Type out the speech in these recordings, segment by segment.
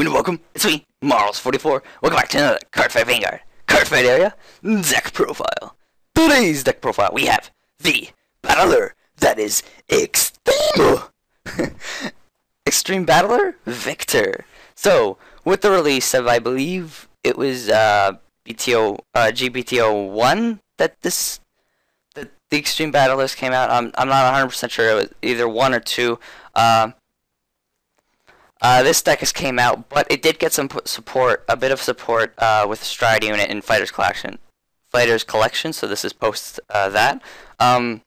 and welcome. It's me, Marls44. Welcome back to another Cardfight Vanguard. Cardfight area, deck profile. Today's deck profile, we have the Battler, that is Extreme. Extreme Battler, Victor. So, with the release of, I believe, it was GBTO1 that the Extreme Battlers came out. I'm not 100% sure. It was either 1 or 2. This deck has came out, but it did get some support, a bit of support with Stride unit in Fighters Collection. So this is post that. And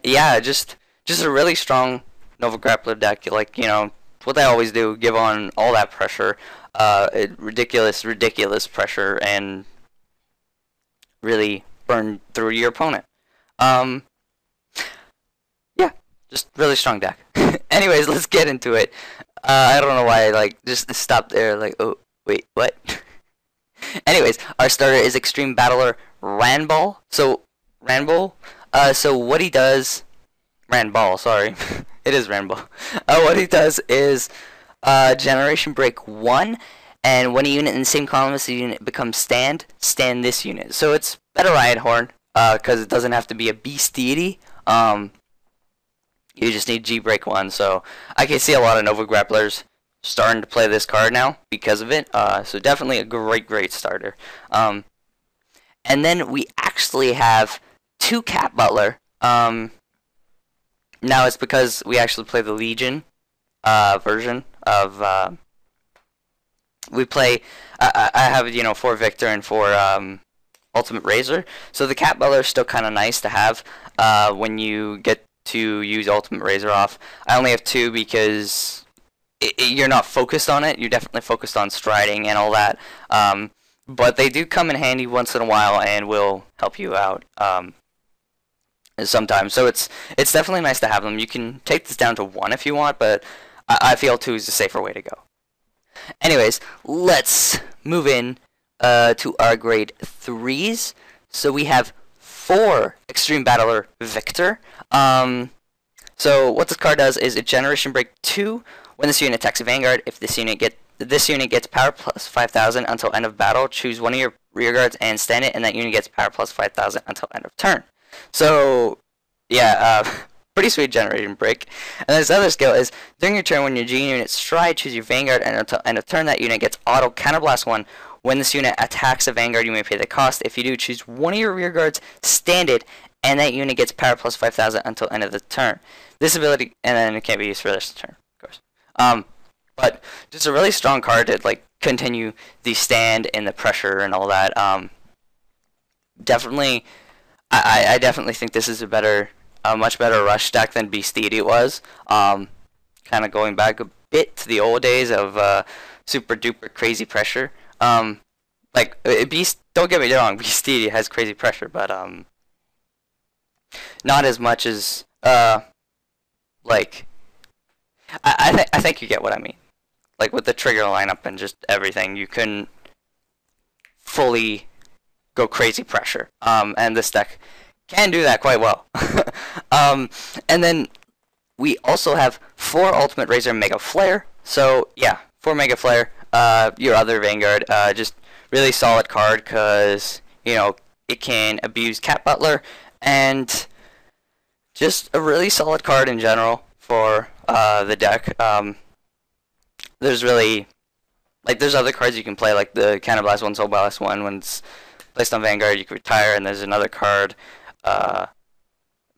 yeah, just a really strong Nova Grappler deck. Like, you know, what they always do, give on all that pressure, ridiculous pressure, and really burn through your opponent. Yeah, just really strong deck. Anyways, let's get into it. I don't know why I just stopped there. Like, oh wait, what? Anyways, our starter is Extreme Battler Runbhol. So so what he does, Runbhol. Sorry, it is Runbhol. What he does is Generation Break 1, and when a unit in the same column as the unit becomes stand this unit. So it's better Riot Horn because it doesn't have to be a beast deity. You just need G break 1, so I can see a lot of Nova Grapplers starting to play this card now because of it. So definitely a great starter. And then we actually have 2 Cat Butler. Now it's because we actually play the Legion version of. We play. I have 4 Victor and 4 Ultimate Raizer. So the Cat Butler is still kind of nice to have when you get to use Ultimate Raizer off. I only have 2 because you're not focused on it. You're definitely focused on striding and all that. But they do come in handy once in a while and will help you out sometimes. So it's definitely nice to have them. You can take this down to 1 if you want, but I feel 2 is the safer way to go. Anyways, let's move in to our grade 3s. So we have 4 Extreme Battler Victor. So what this card does is it Generation Break 2 when this unit attacks a Vanguard. If this unit gets power plus 5,000 until end of battle, choose one of your rear guards and stand it, and that unit gets power plus 5,000 until end of turn. So yeah, pretty sweet Generation Break. And this other skill is during your turn when your G unit stride, choose your Vanguard, and until end of turn that unit gets auto counterblast 1. When this unit attacks a Vanguard, you may pay the cost. If you do, choose one of your rear guards, stand it, and that unit gets power plus 5,000 until end of the turn. This ability, and then it can't be used for the rest of the turn, of course. But just a really strong card to continue the stand and the pressure and all that. Definitely, I definitely think this is a much better rush deck than Beast Deity was. Kind of going back a bit to the old days of super duper crazy pressure. Beast, don't get me wrong, Beast Deity has crazy pressure, but not as much as I think you get what I mean. Like with the trigger lineup and just everything, you couldn't fully go crazy pressure. And this deck can do that quite well. And then we also have 4 Ultimate Raizer Mega Flare. So yeah, 4 Mega Flare. Your other Vanguard, just really solid card because it can abuse Cat Butler, and just a really solid card in general for the deck. There's really there's other cards you can play, like the Counterblast 1, Soul Blast 1. When it's placed on Vanguard, you can retire, and there's another card,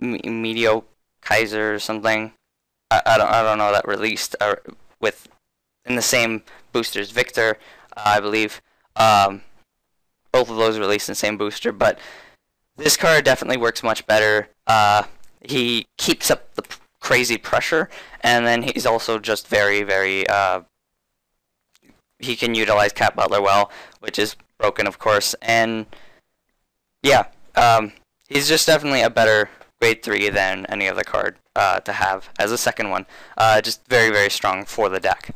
Meteokaiser or something. I don't know, that released with in the same boosters, Victor, I believe. Both of those released in the same booster, but this card definitely works much better. He keeps up the crazy pressure, and then he's also just very he can utilize Cat Butler well, which is broken, of course. And yeah, he's just definitely a better grade 3 than any other card to have as a second one. Just very strong for the deck.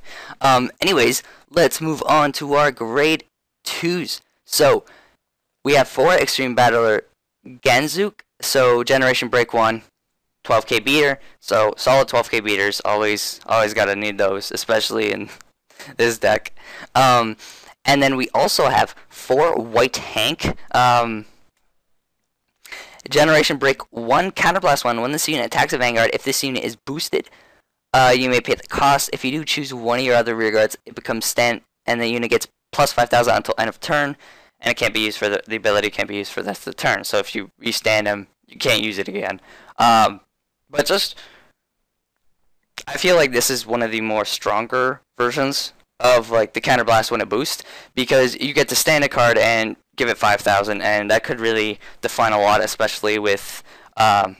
Anyways, let's move on to our grade 2s. So we have 4 Extreme Battler Gunzork. So Generation Break 1, 12k beater. So solid 12k beaters. Always gotta need those, especially in this deck. And then we also have 4 White Hank. Generation Break 1, Counterblast 1. When this unit attacks a Vanguard, if this unit is boosted, you may pay the cost. If you do choose one of your other rear guards, it becomes stand, and the unit gets plus 5,000 until end of turn, and it can't be used for the ability can't be used for the rest of the turn. So if you restand him, you can't use it again. But just, I feel like this is one of the more stronger versions of like the Counterblast when it boosts, because you get to stand a card and give it 5,000, and that could really define a lot, especially with the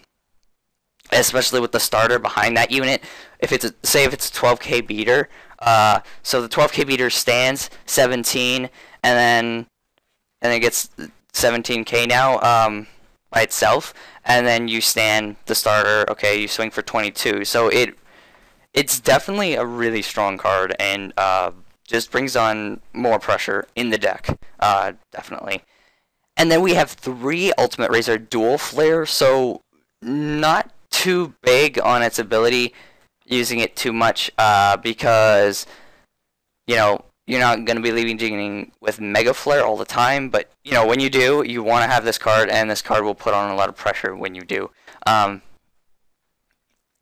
starter behind that unit. If it's say if it's a 12k beater, so the 12k beater stands 17, and then it gets 17k now by itself, and then you stand the starter. Okay, you swing for 22. So it's definitely a really strong card, and just brings on more pressure in the deck, definitely. And then we have 3 Ultimate Raizer Dual Flare, so not too big on its ability, using it too much, because, you know, you're not going to be leaving with Mega Flare all the time, but, you know, when you do, you want to have this card, and this card will put on a lot of pressure when you do. Yeah,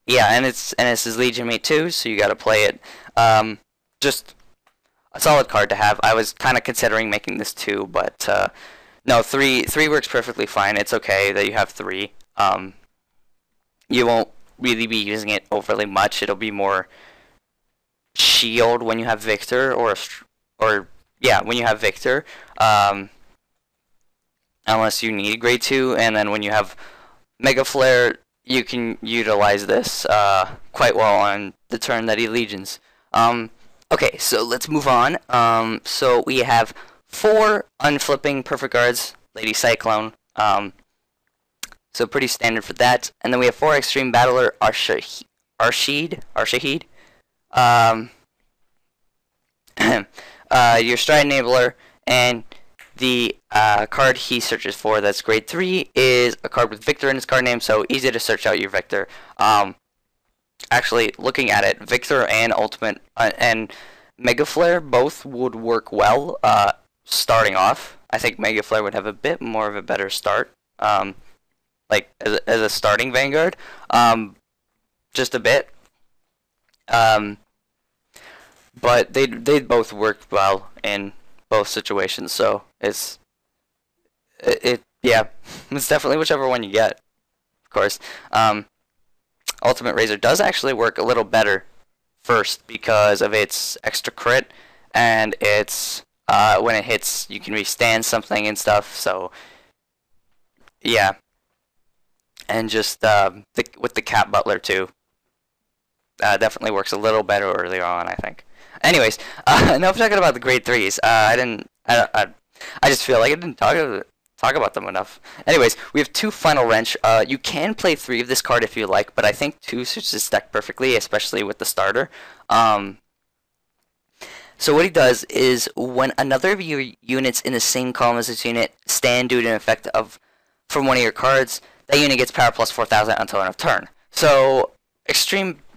and it's his Legion Mate too, so you got to play it. Just a solid card to have. I was kind of considering making this 2, but no, 3 works perfectly fine. It's okay that you have 3. You won't really be using it overly much. It'll be more shield when you have Victor, or yeah, when you have Victor, unless you need grade 2, and then when you have Mega Flare, you can utilize this quite well on the turn that he legions. Okay, so let's move on. So we have 4 unflipping perfect guards, Lady Cyclone. So pretty standard for that. And then we have 4 Extreme Battler, Arashid. Your Stride Enabler, and the card he searches for that's grade 3 is a card with Victor in its card name, so easy to search out your Victor. Actually, looking at it, Victor and Ultimate and Mega Flare both would work well starting off. I think Mega Flare would have a bit more of a better start, like as a starting Vanguard, just a bit. But they both work well in both situations, so yeah, it's definitely whichever one you get, of course. Ultimate Raizer does actually work a little better first because of its extra crit, and it's when it hits you can restand something and stuff, so yeah. And just with the Cat Butler too, definitely works a little better earlier on, I think. Anyways, enough talking about the grade 3s. I just feel like I didn't talk about them enough. Anyways, we have 2 Final Wrench. You can play 3 of this card if you like, but I think 2 suits this deck perfectly, especially with the starter. So what he does is when another of your units in the same column as this unit stand due to an effect from one of your cards, that unit gets power plus 4,000 until end of turn. So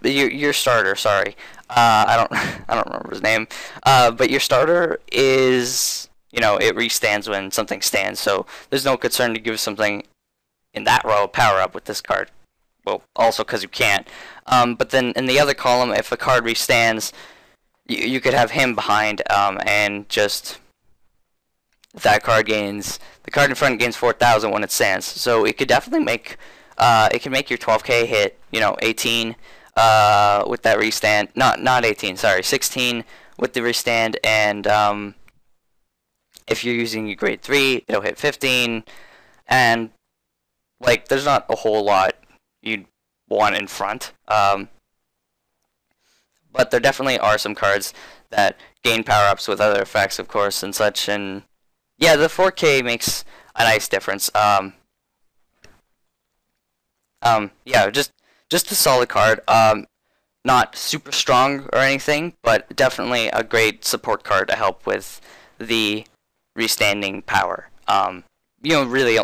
your starter, sorry, I don't remember his name, but your starter is, you know, it restands when something stands, so there's no concern to give something in that row power up with this card. Well, also because you can't. But then in the other column, if a card restands, you could have him behind, and just that card gains, the card in front gains 4,000 when it stands. So it could definitely make, it can make your 12k hit, you know, 18 with that restand. Not 18, sorry, 16 with the restand, and if you're using your grade 3, it'll hit 15, and like there's not a whole lot you'd want in front. But there definitely are some cards that gain power-ups with other effects, of course, and such, and yeah, the 4K makes a nice difference. Yeah, just a solid card. Not super strong or anything, but definitely a great support card to help with the restanding power. You really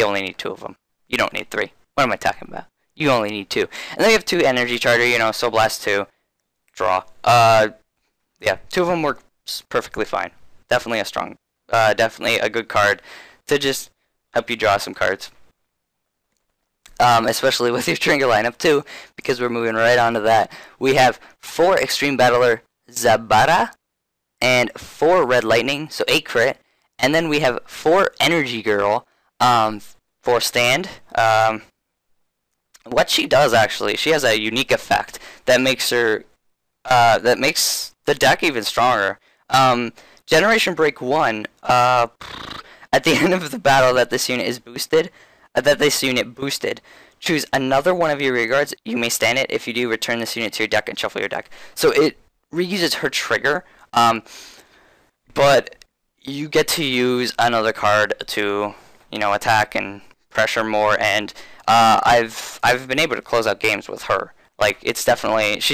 only need 2 of them. You don't need 3. What am I talking about? You only need 2. And then you have 2 Energy Charter, you know, Soul Blast 2. Draw. yeah, two of them work perfectly fine. Definitely a strong, definitely a good card to just help you draw some cards. Especially with your trigger lineup too, because we're moving right on to that. We have 4 Extreme Battler Zanbhara and 4 Red Lightning, so 8 crit. And then we have 4 Energy Girl, 4 stand. What she does actually, she has a unique effect that makes her, that makes the deck even stronger. Generation Break 1, at the end of the battle that this unit is boosted, choose another one of your rear guards. You may stand it. If you do, return this unit to your deck and shuffle your deck. So it reuses her trigger, but you get to use another card to, you know, attack and pressure more. And I've been able to close out games with her. Like, she's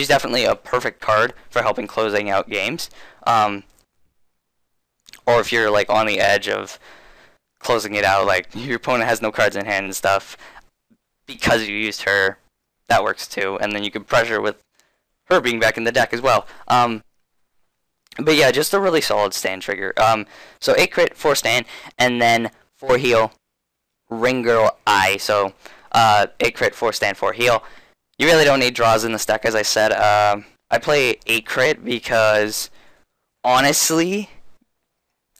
definitely a perfect card for helping closing out games. Or if you're like on the edge of closing it out, like your opponent has no cards in hand and stuff, because you used her, that works too. And then you can pressure with her being back in the deck as well. But yeah, just a really solid stand trigger. So 8 crit, 4 stand, and then 4 heal, Ring Girl I. So 8 crit, 4 stand, 4 heal. You really don't need draws in this deck, as I said. I play 8 crit because, honestly,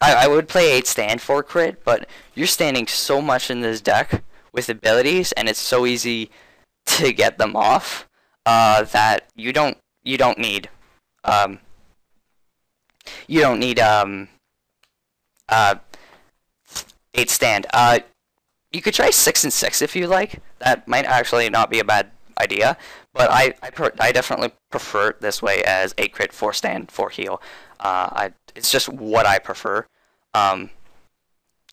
I would play 8 stand, 4 crit, but you're standing so much in this deck with abilities, and it's so easy to get them off, that you don't need 8 stand. You could try 6 and 6 if you like. That might actually not be a bad idea, but I definitely prefer it this way as 8 crit, 4 stand, 4 heal. It's just what I prefer.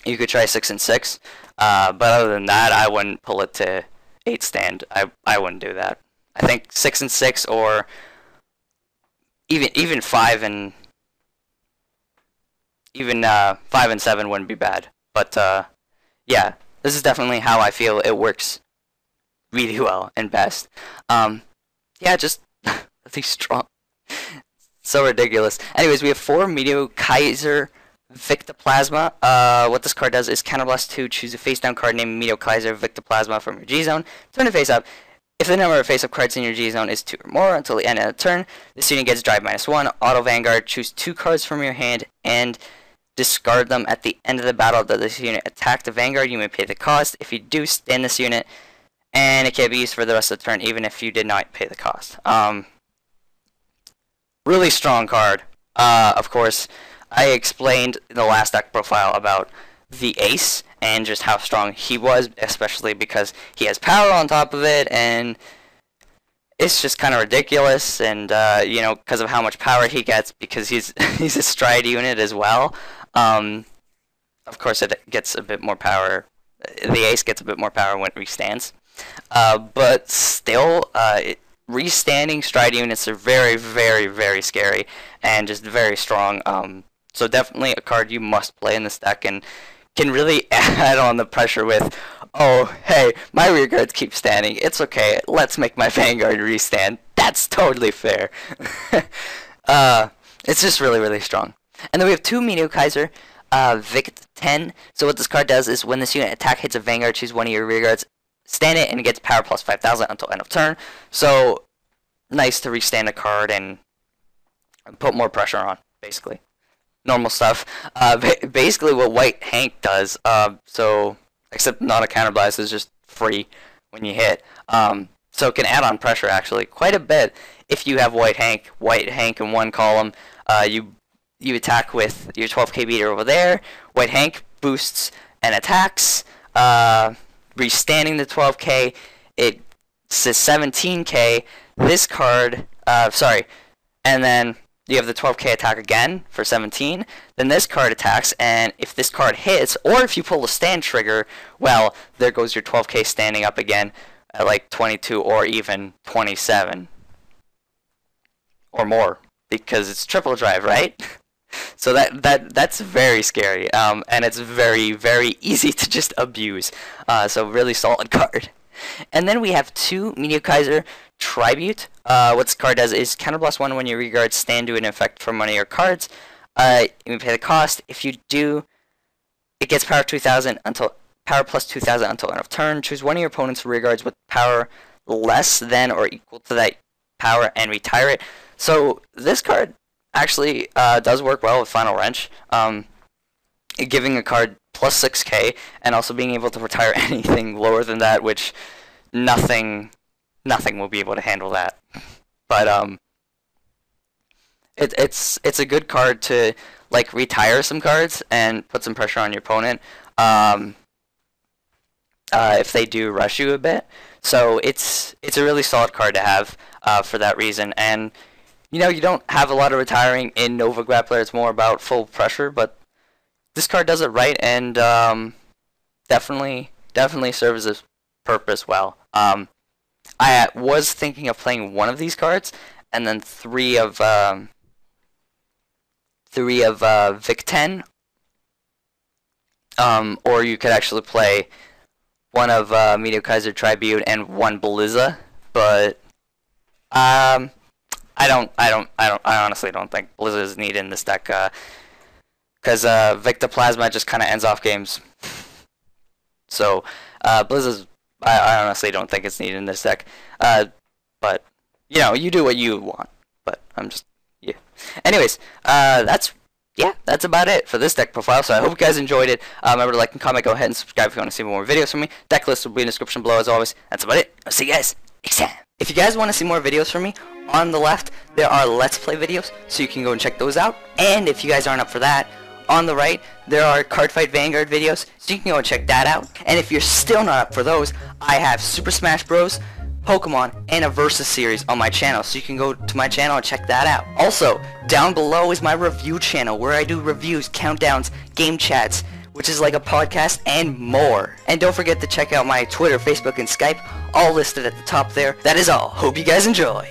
You could try 6 and 6, but other than that, I wouldn't pull it to 8 stand. I wouldn't do that. I think 6 and 6, or even 5 and 7 wouldn't be bad. But yeah, this is definitely how I feel it works really well and best. Yeah, just I think strong. So ridiculous. Anyways, we have 4 Meteokaiser Victoplasma. What this card does is counterblast 2, choose a face-down card named Meteokaiser Victoplasma from your G-Zone. Turn it face up. If the number of face-up cards in your G-Zone is 2 or more until the end of the turn, this unit gets drive -1. Auto Vanguard, choose 2 cards from your hand and discard them at the end of the battle that this unit attacked the Vanguard. You may pay the cost. If you do, stand this unit, and it can be used for the rest of the turn even if you did not pay the cost. Really strong card. Of course, I explained in the last deck profile about the Ace and just how strong he was, especially because he has power on top of it, and it's just kind of ridiculous. And you know, because of how much power he gets, because he's a stride unit as well. Of course, it gets a bit more power. The Ace gets a bit more power when it restands, but still, restanding stride units are very, very, very scary and just very strong. So definitely a card you must play in this deck, and can really add on the pressure with, oh, hey, my rear guards keep standing. It's okay. Let's make my Vanguard restand. That's totally fair. It's just really, really strong. And then we have 2 Meteokaiser Vic-Ten. So what this card does is when this unit attack hits a Vanguard, choose one of your rear guards, stand it, and it gets power plus 5,000 until end of turn. So nice to restand a card and put more pressure on, basically. Normal stuff. Basically what White Hank does, so except not a counterblast, is just free when you hit. So it can add on pressure actually quite a bit if you have White Hank in one column. You attack with your 12k beater over there. White Hank boosts and attacks, restanding the 12k. It says 17k. This card, and then you have the 12k attack again for 17. Then this card attacks, and if this card hits, or if you pull a stand trigger, well, there goes your 12k standing up again at like 22 or even 27 or more, because it's triple drive, right? So that's very scary, and it's very, very easy to just abuse. So really solid card. And then we have 2 Meteokaiser Tribrut. What this card does is counterblast 1 when your rear guards stand to an effect from one of your cards. You pay the cost. If you do, it gets power 2000 until power plus 2000 until end of turn. Choose one of your opponent's rear guards with power less than or equal to that power and retire it. So this card actually does work well with Final Wrench, giving a card plus 6k and also being able to retire anything lower than that, which nothing will be able to handle that. But it's a good card to like retire some cards and put some pressure on your opponent if they do rush you a bit. So it's a really solid card to have for that reason. And you know, you don't have a lot of retiring in Nova Grappler. It's more about full pressure, but this card does it right, and definitely serves its purpose well. I was thinking of playing one of these cards, and then three of Vic-Ten, or you could actually play one of Meteokaiser, Tribrut, and one Blizza, but I honestly don't think Blizza is needed in this deck, because Victoplasma just kind of ends off games. So Blizza's, I honestly don't think it's needed in this deck. But you know, you do what you want. But I'm just, yeah. Anyways, that's about it for this deck profile. So I hope you guys enjoyed it. Remember to like and comment, go ahead and subscribe if you want to see more videos from me. Deck list will be in the description below as always. That's about it. I'll see you guys next time. If you guys want to see more videos from me, on the left there are Let's Play videos, so you can go and check those out. And if you guys aren't up for that, on the right there are Cardfight Vanguard videos, so you can go and check that out. And if you're still not up for those, I have Super Smash Bros, Pokemon, and a Versus series on my channel, so you can go to my channel and check that out. Also, down below is my review channel, where I do reviews, countdowns, game chats, which is like a podcast, and more. And don't forget to check out my Twitter, Facebook, and Skype, all listed at the top there. That is all. Hope you guys enjoy.